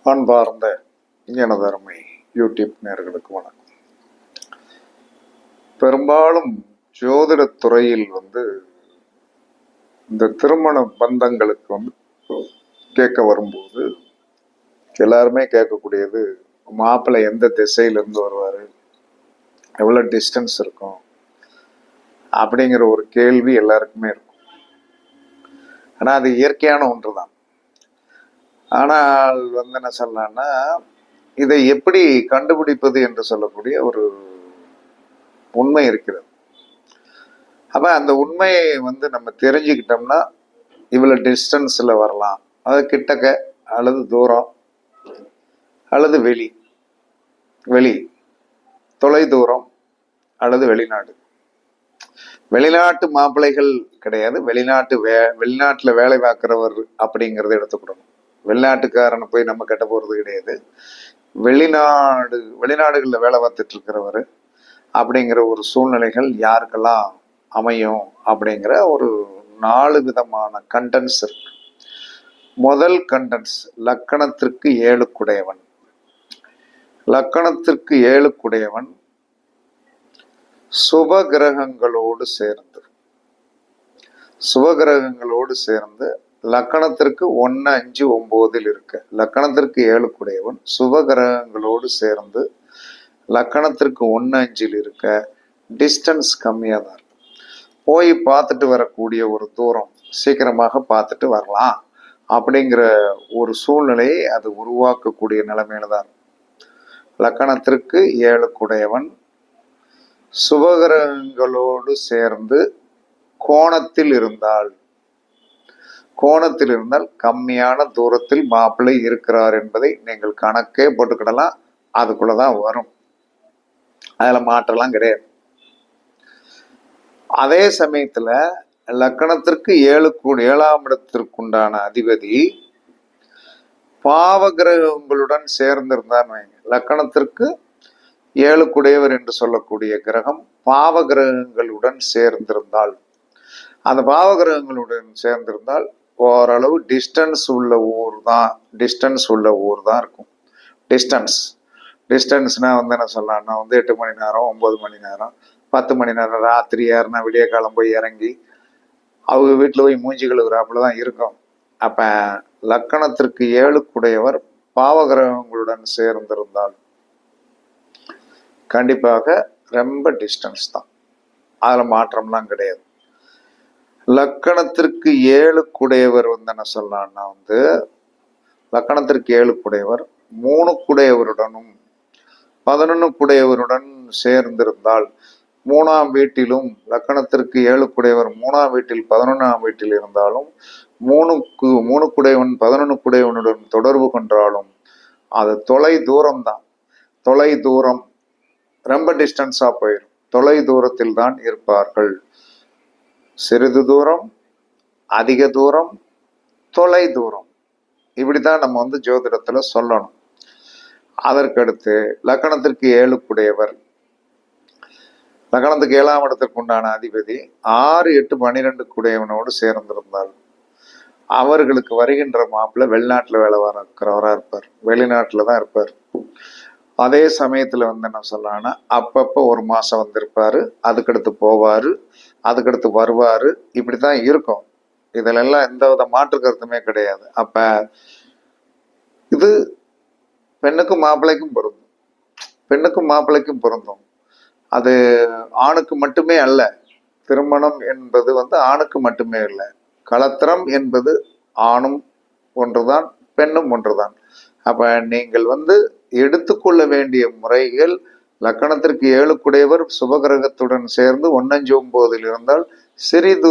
அன்பார்ந்த எனதருமை யூடியூப் நேயர்களுக்கு வணக்கம். பெரும்பாலும் ஜோதிட துறையில் இந்த திருமண பந்தங்களுக்கு கேட்க வரும்போது எல்லாருமே கேட்கக்கூடியது, மாப்பிள்ளை எந்த திசையிலிருந்து வருவார், எவ்வளோ டிஸ்டன்ஸ் இருக்கும் அப்படிங்கிற ஒரு கேள்வி எல்லாருக்குமே இருக்கும். ஆனால் அது இயற்கையான ஒன்று தான். ஆனால் என்ன சொல்லலாம்னா, இதை எப்படி கண்டுபிடிப்பது என்று சொல்லக்கூடிய ஒரு உண்மை இருக்கிறது. அப்ப அந்த உண்மையை நம்ம தெரிஞ்சுக்கிட்டோம்னா இவ்வளவு டிஸ்டன்ஸ்ல வரலாம், அது கிட்டக்க அல்லது தூரம் அல்லது வெளி தொலை தூரம் அல்லது வெளிநாட்டு மாப்பிள்ளைகள் கிடையாது, வெளிநாட்டுல வேலை பார்க்கிறவர் அப்படிங்கறத எடுத்துக்கிடணும். வெளிநாட்டுக்காரனை போய் நம்ம கட்ட போறது கிடையாது. வெளிநாடுகளில் வேலை பார்த்துட்டு இருக்கிறவர் அப்படிங்கிற ஒரு சூழ்நிலைகள் யாருக்கெல்லாம் அமையும் அப்படிங்கிற ஒரு 4 விதமான கண்டென்ட்ஸ் இருக்கு. முதல் கண்டென்ட்ஸ் லக்கணத்திற்கு 7 குடையவன். லக்கணத்திற்கு 7 குடையவன் சுப கிரகங்களோடு சேர்ந்து லக்கணத்திற்கு 1, 5, 9 இருக்க, லக்கணத்திற்கு 7 குடையவன் சுப கிரகங்களோடு சேர்ந்து லக்கணத்திற்கு 1, 5 இருக்க டிஸ்டன்ஸ் கம்மியாக தான் இருக்கும். போய் பார்த்துட்டு வரக்கூடிய ஒரு தூரம், சீக்கிரமாக பார்த்துட்டு வரலாம் அப்படிங்கிற ஒரு சூழ்நிலையை அது உருவாக்கக்கூடிய நிலைமையில தான் இருக்கும். லக்கணத்திற்கு 7 குடையவன் சுபகிரகங்களோடு சேர்ந்து கோணத்தில் இருந்தால் கம்மியான தூரத்தில் மாப்பிள்ளை இருக்கிறார் என்பதை நீங்கள் கணக்கே போட்டுக்கிடலாம். அதுக்குள்ளதான் வரும், அதுல மாற்றலாம் கிடையாது. அதே சமயத்துல லக்கணத்திற்கு 7ஆம் இடத்திற்குண்டான அதிபதி பாவ கிரகங்களுடன் சேர்ந்திருந்தான்னு வைங்க. லக்கணத்திற்கு 7 குடையவர் என்று சொல்லக்கூடிய கிரகம் பாவ கிரகங்களுடன் சேர்ந்திருந்தால், அந்த பாவ கிரகங்களுடன் சேர்ந்திருந்தால் ஓரளவு டிஸ்டன்ஸ் உள்ள ஊர் தான் இருக்கும். டிஸ்டன்ஸ்னா என்ன சொல்லலாம்னா 8 மணி நேரம், 9 மணி நேரம், 10 மணி நேரம், ராத்திரி யாருன்னா விடிய காலம் போய் இறங்கி அவங்க வீட்டில் போய் மூஞ்சி கழுவுறாப்புல தான் இருக்கும். அப்ப லக்கணத்திற்கு 7 குடையவர் பாவகிரகங்களுடன் சேர்ந்திருந்தால் கண்டிப்பாக ரொம்ப டிஸ்டன்ஸ் தான், அதுல மாற்றம்லாம் கிடையாது. லக்கணத்திற்கு 7 குடையவர் என்ன சொல்லலாம்னா லக்கணத்திற்கு 7 குடையவர் 3 குடையவருடனும் 11 குடையவருடன் சேர்ந்திருந்தால், 3ஆம் வீட்டிலும் லக்கணத்திற்கு 7 குடையவர் 3ஆம் வீட்டில் 11ஆம் வீட்டில் இருந்தாலும் 3 குடையவன் 11 குடையவனுடன் தொடர்பு கொண்டாலும் அது தொலை தூரம் ரொம்ப டிஸ்டன்ஸா போயிடும். தொலை தூரத்தில் தான் இருப்பார்கள். சிறிது தூரம், அதிக தூரம், தொலை தூரம், இப்படித்தான் நம்ம ஜோதிடத்துல சொல்லணும். அதற்கடுத்து லக்கணத்திற்கு 7 குடையவர், லக்கணத்துக்கு 7ஆம் இடத்திற்கு உண்டான அதிபதி 6, 8, 12 குடையவனோடு சேர்ந்திருந்தால் அவர்களுக்கு வருகின்ற மாப்பிள்ளை வெளிநாட்டுல வேலை பார்க்கிறவரா இருப்பார், வெளிநாட்டுல தான் இருப்பார். அதே சமயத்துல என்ன சொல்லலாம்னா அப்பப்ப ஒரு மாசம் வந்திருப்பாரு, அதுக்கடுத்து போவாரு, அதுக்கடுத்து வருவாரு, இப்படித்தான் இருக்கும். இதுல எல்லாம் எந்த வித மாற்று கருத்துமே கிடையாது. அப்ப இது பெண்ணுக்கும் மாப்பிள்ளைக்கும் பொருந்தும். அது ஆணுக்கு மட்டுமே அல்ல. திருமணம் என்பது ஆணுக்கு மட்டுமே இல்லை. களத்திரம் என்பது ஆணும் ஒன்றுதான், பெண்ணும் ஒன்றுதான். அப்ப நீங்கள் எடுத்துக்கொள்ள வேண்டிய முறைகள், லக்கணத்திற்கு 7 குடையவர் சுபகிரகத்துடன் சேர்ந்து 1, 5, 9 இருந்தால் சிறிது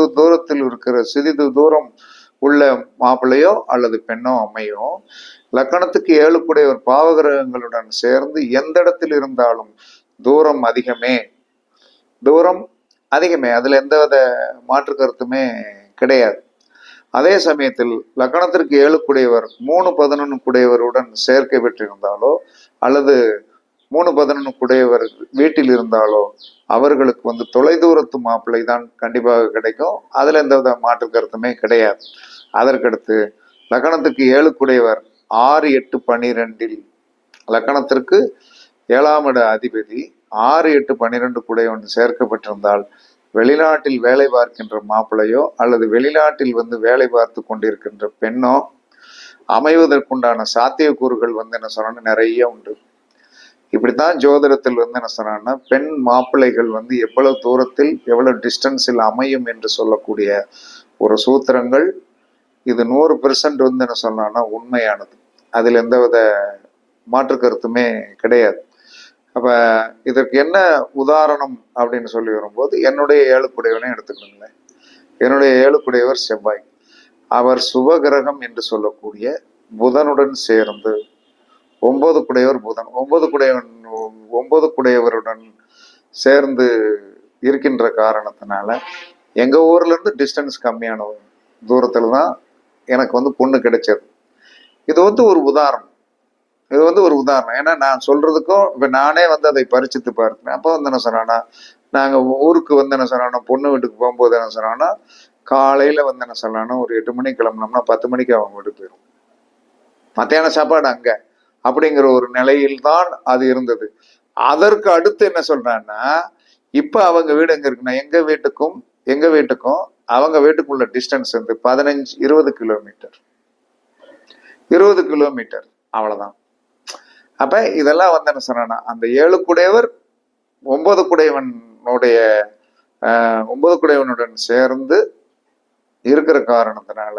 தூரம் உள்ள மாப்பிள்ளையோ அல்லது பெண்ணோ அமையும். லக்கணத்துக்கு 7 குடையவர் பாவகிரகங்களுடன் சேர்ந்து எந்த இடத்தில் இருந்தாலும் தூரம் அதிகமே, அதுல எந்தவித மாற்று கருத்துமே கிடையாது. அதே சமயத்தில் லக்கணத்திற்கு 7 குடையவர் 3, 11 குடையவருடன் சேர்க்கை பெற்றிருந்தாலோ அல்லது 3, 11 குடையவர் வீட்டில் இருந்தாலோ அவர்களுக்கு தொலைதூரத்து மாப்பிள்ளை தான் கண்டிப்பாக கிடைக்கும். அதுல எந்த வித மாற்று கருத்துமே கிடையாது. அதற்கடுத்து லக்கணத்துக்கு 7 குடையவர் 6, 8, 12 லக்கணத்திற்கு 7ஆம் இட அதிபதி 6, 8, 12 கூடையவன் சேர்க்கப்பட்டிருந்தால் வெளிநாட்டில் வேலை பார்க்கின்ற மாப்பிள்ளையோ அல்லது வெளிநாட்டில் வேலை பார்த்து கொண்டிருக்கின்ற பெண்ணோ அமைவதற்குண்டான சாத்தியக்கூறுகள் என்ன சொன்னா நிறைய உண்டு. இப்படித்தான் ஜோதிடத்தில் என்ன சொன்னா பெண் மாப்பிள்ளைகள் எவ்வளவு தூரத்தில் எவ்வளவு டிஸ்டன்ஸில் அமையும் என்று சொல்லக்கூடிய ஒரு சூத்திரங்கள். இது 100% என்ன சொன்னா உண்மையானது. அதில் எந்தவித மாற்று கருத்துமே கிடையாது. அப்ப இதற்கு என்ன உதாரணம் அப்படின்னு சொல்லி வரும்போது என்னுடைய 7 எடுத்துக்கணுங்களேன். என்னுடைய 7 செவ்வாய். அவர் சுபகிரகம் என்று சொல்லக்கூடிய புதனுடன் சேர்ந்து 9 புதன் 9 குடையவருடன் சேர்ந்து இருக்கின்ற காரணத்தினால எங்க ஊர்ல இருந்து டிஸ்டன்ஸ் கம்மியான தூரத்துல தான் எனக்கு பொண்ணு கிடைச்சது. இது ஒரு உதாரணம். ஒரு உதாரணம். ஏன்னா நான் சொல்றதுக்கும் இப்ப நானே அதை பரிச்சித்து பார்த்தேன். அப்போ என்ன சொன்னா நாங்க ஊருக்கு என்ன சொன்னா பொண்ணு வீட்டுக்கு போகும்போது என்ன சொன்னா காலையில என்ன சொன்னா ஒரு 8 மணிக்கு கிளம்பினோம்னா 10 மணிக்கு அவங்க வீட்டுக்கு போயிடும். மத்தியான சாப்பாடு அங்க அப்படிங்கிற ஒரு நிலையில்தான் அது இருந்தது. அதற்கு அடுத்து என்ன சொல்றான்னா இப்ப அவங்க வீடு எங்க இருக்குன்னா எங்க வீட்டுக்கும் அவங்க வீட்டுக்குள்ள டிஸ்டன்ஸ் 15-20 கிலோமீட்டர். 20 கிலோமீட்டர் அவ்வளவுதான். அப்ப இதெல்லாம் என்ன சொன்னா அந்த 7 குடையவர் 9 குடையவனுடன் சேர்ந்து இருக்கிற காரணத்தினால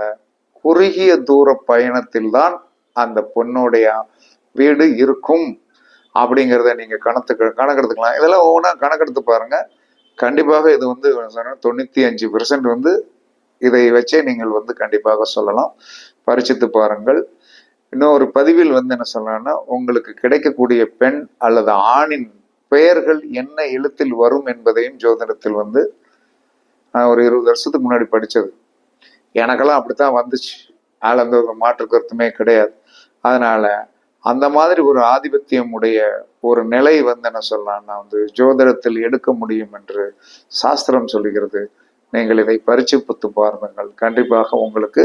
குறுகிய தூர பயணத்தில் தான் அந்த பொண்ணுடைய வீடு இருக்கும் அப்படிங்கிறத நீங்க கணக்கெடுத்துக்கலாம். இதெல்லாம் ஒவ்வொன்றா கணக்கெடுத்து பாருங்க. கண்டிப்பாக இது 95% இதை வச்சே நீங்கள் கண்டிப்பாக சொல்லலாம். பரிசித்து பாருங்கள். இன்னொரு பதிவில் என்ன சொல்லலாம்னா உங்களுக்கு கிடைக்கக்கூடிய பெண் அல்லது ஆணின் பெயர்கள் என்ன எழுத்தில் வரும் என்பதையும் ஜோதிடத்தில் நான் ஒரு 20 வருஷத்துக்கு முன்னாடி படிச்சது. எனக்கெல்லாம் அப்படித்தான் வந்துச்சு. அதில் அந்த மாற்று கருத்துமே கிடையாது. அதனால அந்த மாதிரி ஒரு ஆதிபத்தியம் உடைய ஒரு நிலை என்ன சொல்லலாம்னா ஜோதிடத்தில் எடுக்க முடியும் என்று சாஸ்திரம் சொல்லுகிறது. நீங்கள் இதை பரிட்சைத்து பாருங்கள். கண்டிப்பாக உங்களுக்கு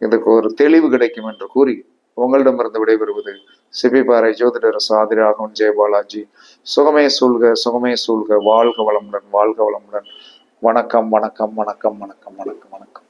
இதுக்கு ஒரு தெளிவு கிடைக்கும் என்று கூறி உங்களிடமிருந்து விடைபெறுவது சிபிபாறை ஜோதிடர் சாதிராகவன் ஜெயபாலாஜி. சுகமே சூழ்க, சுகமே சூழ்க. வாழ்க வளமுடன், வாழ்க வளமுடன். வணக்கம், வணக்கம், வணக்கம், வணக்கம், வணக்கம், வணக்கம்.